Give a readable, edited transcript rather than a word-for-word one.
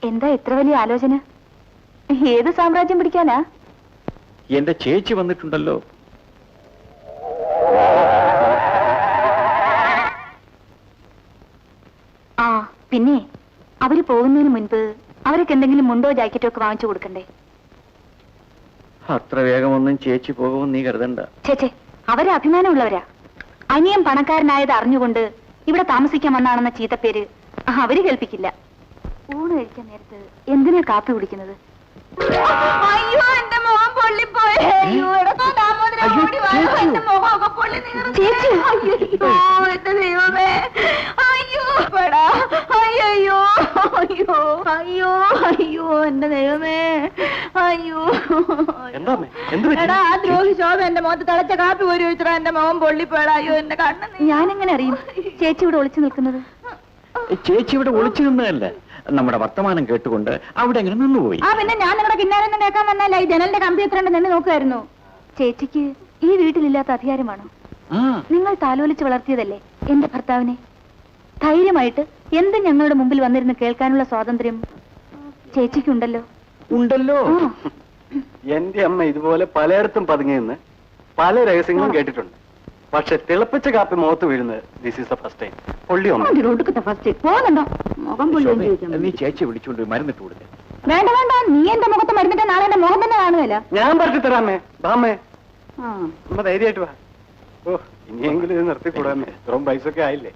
എന്താ ഇത്ര വലിയ ആലോചന? ഏത് സാമ്രാജ്യം പിടിക്കാനാ? എന്റെ ചേച്ചി വന്നിട്ടുണ്ടല്ലോ. ആ പിന്നെ അവര് പോകുന്നതിന് മുൻപ് അവർക്ക് എന്തെങ്കിലും മുണ്ടോ ജാക്കറ്റോ ഒക്കെ വാങ്ങിച്ചു കൊടുക്കണ്ടേ? അത്ര വേഗമൊന്നും ചേച്ചി പോകുമെന്ന് നീ കരുതണ്ട. ചേച്ചേ, അവര് അഭിമാനമുള്ളവരാ. അനിയൻ പണക്കാരനായത് അറിഞ്ഞുകൊണ്ട് ഇവിടെ താമസിക്കാൻ വന്നാണെന്ന ചീത്തപ്പേര് അവര് കേൾപ്പിക്കില്ല. ഊണ് കഴിക്കാൻ നേരത്ത് എന്തിനാ കാപ്പി കുടിക്കുന്നത്? അയ്യോ, എന്റെ മുഖം പൊള്ളിപ്പോയി. അയ്യോ, ചേച്ചി, എന്റെ ദൈവമേ, അയ്യോ പെടാ, അയ്യോ അയ്യോ അയ്യോ അയ്യോ എന്റെ ദൈവമേ, അയ്യോ എടാ, ആ ദ്രോഹി ശോഭ എന്റെ മുഖത്ത് തിളച്ച കാപ്പി പോരി വെച്ചാ എന്റെ മുഖം പൊള്ളിപ്പോടാ. അയ്യോ, എന്റെ കണ്ണ്. ഞാനെങ്ങനെ അറിയും ചേച്ചി ഇവിടെ ഒളിച്ചു നിൽക്കുന്നത്? ചേച്ചി ഇവിടെ ഒളിച്ചു നിന്നതല്ല, നമ്മുടെ വർത്തമാനം കേട്ടുകൊണ്ട് അവിടെ അങ്ങനെ നിന്നുപോയി. ആ പിന്നെ ഞാൻ നിങ്ങളുടെ കിന്നാരൊന്നും കേൾക്കാൻ വന്നല്ല, ഈ ജനലിന്റെ കമ്പി എത്രയുണ്ടെന്ന് എന്നെ നോക്കുമായിരുന്നു. ചേച്ചിക്ക് ഈ വീട്ടിലില്ലാത്ത അധികാരമാണോ? നിങ്ങൾ താലോലിച്ച് വളർത്തിയതല്ലേ എന്റെ ഭർത്താവിനെ. ധൈര്യമായിട്ട് എന്ത് ഞങ്ങളുടെ മുമ്പിൽ വന്നിരുന്ന് കേൾക്കാനുള്ള സ്വാതന്ത്ര്യം ചേച്ചിക്കുണ്ടല്ലോ. ഉണ്ടല്ലോ. എന്റെ അമ്മ ഇതുപോലെ പലയിടത്തും പതുങ്ങിയെന്ന് പല രഹസ്യങ്ങളും കേട്ടിട്ടുണ്ട്. പക്ഷെ തിളപ്പിച്ച കാപ്പി മുഖത്ത് വീഴുന്നത് this is the first time. പൊള്ളി നീ ചേച്ചി വിളിച്ചുകൊണ്ട് മരുന്നിട്ട് കൊടുത്തേ. വേണ്ട വേണ്ട, നീ എന്റെ മുഖത്ത് മരുന്നിട്ട് നാളെ എന്റെ മുഖം തന്നെ കാണുകയല്ല. ഞാൻ പറഞ്ഞു തരാമേ. ബാമേ, അമ്മ ധൈര്യമായിട്ട് വാ. ഓ, ഇനിയെങ്കിലും ഇത് നിർത്തിക്കൂടാമേ. ഇത്രയും പൈസ ഒക്കെ ആയില്ലേ.